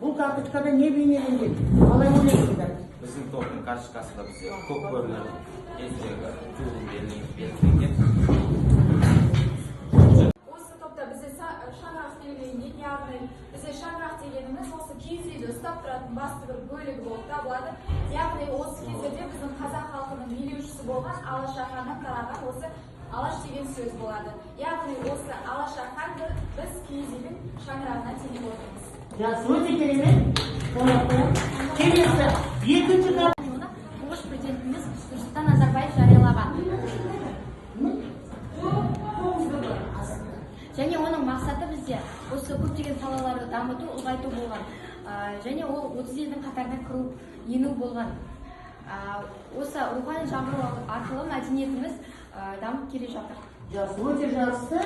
Бұл карточкада не бейнеленген? Қалай ойлайсыздар? Біздің топтың карточкасында бізде көп көрінер кездегі туын белгіленген. Осы топта бізде шаңырақ белгіленген, яғни бізде шаңырақ дегеніміз осы киіз үйді ұстап тұратын басты бір бөлігі болып табылады. Яғни осы кездерде біздің қазақ халқының билеушісі болған Алашаханнан тараған осы Алаш деген сөз болады. Яғни осы Алашахан біз киіз үйдің шаңырағына теңеп отырмыз. Жақсы, өте керемет. Келесі, екінші карточка. Тұңғыш президентіміз Нұрсұлтан Назарбаев жариялаған. Және оның мақсаты бізде осы көптеген салаларды дамыту, ұлғайту болған. Және ол 30 елдің қатарына кіру, ену болған. Осы рухани жаңғыру арқылы мәдениетіміз дамып келе жатыр. Жақсы, өте жақсы.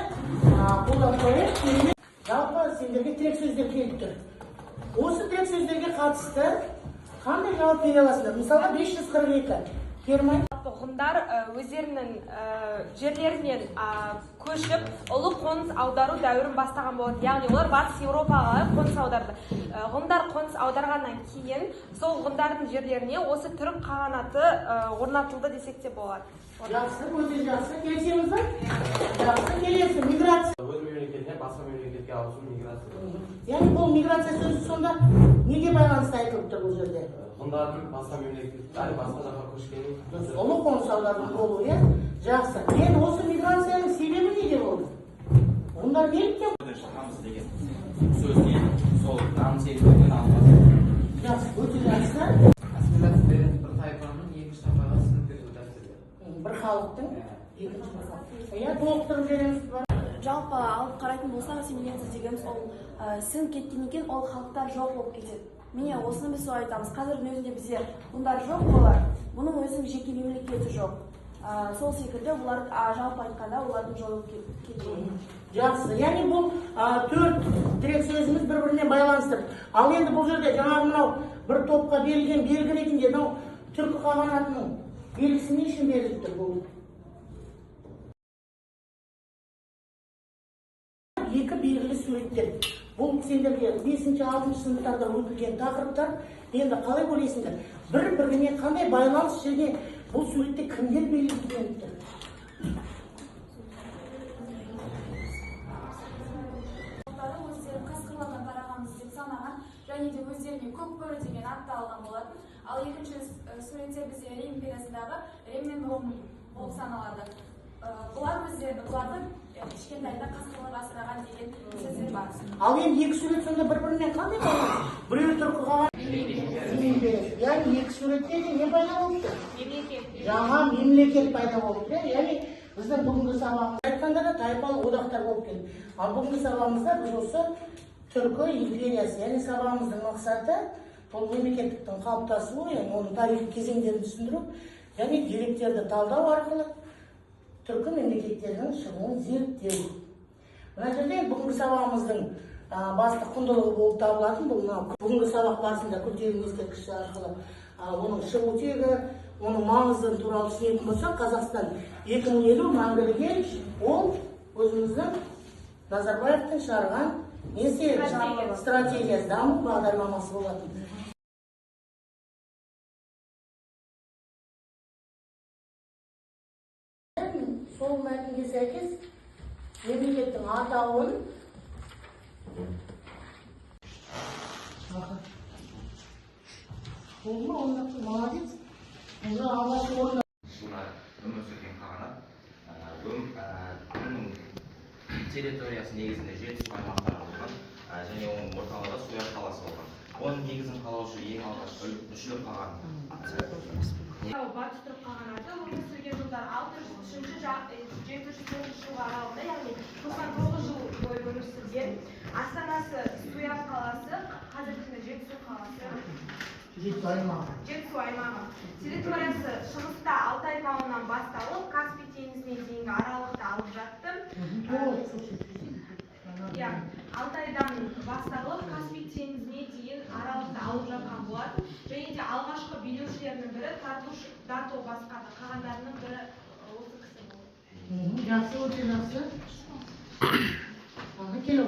Қолдап қойып, жалпы сендерге тірек сөздер келіп тұр. Осы тірек сөздерге қатысты қандай жауап бере аласыңдар? Мысалға 542. Кермай. Ғұндар өздерінің жерлерінен көшіп, ұлы қоныс аудару дәуірін бастаған болады. Яғни олар батыс Еуропаға қоныс аударды. Ғұндар қоныс аударғаннан кейін сол ғұндардың жерлеріне осы түрік қағанаты орнатылды десек те болады. Жақсы, өте жақсы. Келсеңіз ба? Жақсы, келесі. Миграция. Өз мемлекетіне басқа мемлекетке ауысу миграция. Яғни бұл миграция сөзі сонда неге байланысты айтылып тұр бұл жерде? Ғұндардың басқа мемлекетке, басқа жаққа көшкені. Ұлы қоныс аударудың болуы, иә? Жақсы. Мен осы миграцияның себебі неде болды? Ғұндар неліктен? Шахамыз деген сөзге сол наным сезімдерден алынған. Жақсы, өте жақсы. Ассимиляция бір тайпаның екінші тайпаға сіңіп кету тәсілі. Бір халықтың екінші бір халық. Иә, толықтырып береміз бар. Жалпы алып қарайтын болсақ, ассимиляция дегеніміз ол сіңіп кеткеннен кейін ол халықтар жоқ болып кетеді. Міне осыны біз солай айтамыз. Қазірдің өзінде бізде ғұндар жоқ болар, бұның өзінің жеке мемлекеті жоқ. Сол секілді олар жалпы айтқанда олардың жойылып кетуі. Жақсы. Яғни бұл төрт тірек сөзіміз бір-біріне байланысты. Ал енді бұл жерде жаңағы мынау бір топқа берілген белгі ретінде мынау түркі қағанатының белгісі не үшін беріліп тұр бұл? Екі белгілі суреттер. Бұл сендерге 5-6 сыныптарда өтілген тақырыптар. Енді қалай ойлайсыңдар? Бір-біріне қандай байланыс және бұл суретте кімдер белгіленіп тұр? Өздері қасқырлардан тарағанбыз деп санаған және де өздеріне көкбөрі деген атты алған болатын. Ал екінші суреттер бізде Рим империясындағы Риммен болып саналады. Бұлар бұларды кішкентайда қасқырлар асыраған деген сөздер бар. Ал енді екі сурет сонда бір-біріне қандай байланыс? Біреу түркі қағанат. Яғни екі суретте де не пайда болыпты? Жаңа мемлекет пайда болыпты. Яғни біздің бүгінгі сабағымыз айтқанда да тайпалық одақтар болып келді. Ал бүгінгі сабағымызда біз осы түркі империясы, яғни сабағымыздың мақсаты бұл мемлекеттіктің қалыптасуы, яғни оның тарихи кезеңдерін түсіндіру және деректерді талдау арқылы түркі мемлекеттерінің шығуын зерттеу. Мына жерде бүгінгі сабағымыздың басты құндылығы болып табылатын бұл бүгінгі сабақ барысында күлтегін ескерткіші арқылы оның шығу тегі, оның маңызы туралы түсінетін болсақ, Қазақстан 2050 мәңгілік ел, ол өзіміздің Назарбаевтың шығарған стратегиясы, даму бағдарламасы болатын. Сол мәтінге сәйкес мемлекеттің атауын Olma, onlar молодец. Onlar anlaşma orada. Бұлар өмір сүрген қағанат. Оның территориясы негізінде жетісу аймақтары болған және оның орталығы Суяр қаласы болған. Оның негізін қалаушы ең алғаш Үшлік қаған. Батыс түрік қағанаты өмір сүрген жылдар 603-704 жылғы аралығында, яғни 99 жыл бойы өмір сүрген. Астанасы Суяр қаласы, қазіргі жетісу қаласы. Жетісу аймағы. Территориясы шығыста Алтай тауынан басталып, Каспий теңізіне дейінгі аралықты алып жатты. Алтайдан басталып, Каспий теңізіне дейін аралықты алып жатқан болатын. Және де алғашқы билеушілерінің бірі Дату басқарды. Қағандарының бірі осы кісі болды. Жақсы, өте жақсы. Келе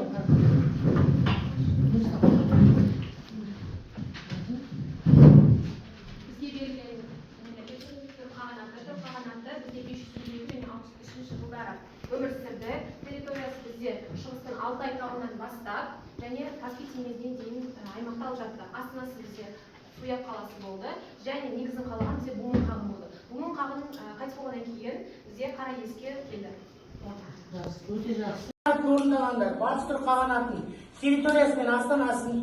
Алтай тауынан бастап және Каспий теңізіне дейін аймақта алып жатты. Астанасы бізде Суяб қаласы болды және негізін қалаған бізде Бумын қағын болды. Бумын қағын қайтыс болғаннан кейін бізде Қараеске келді. Жақсы, өте жақсы. Орындағандар Батыс Түрік қағанатының территориясы мен астанасын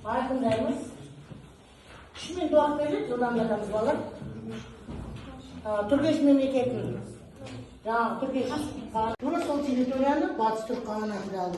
айқындаймыз. 3 минут уақыт беріледі, жылдамдатамыз балалар. Түргеш мемлекетінің жаңағы Түргеш қағанаты сол территорияны Батыс Түрік қағанаты алды.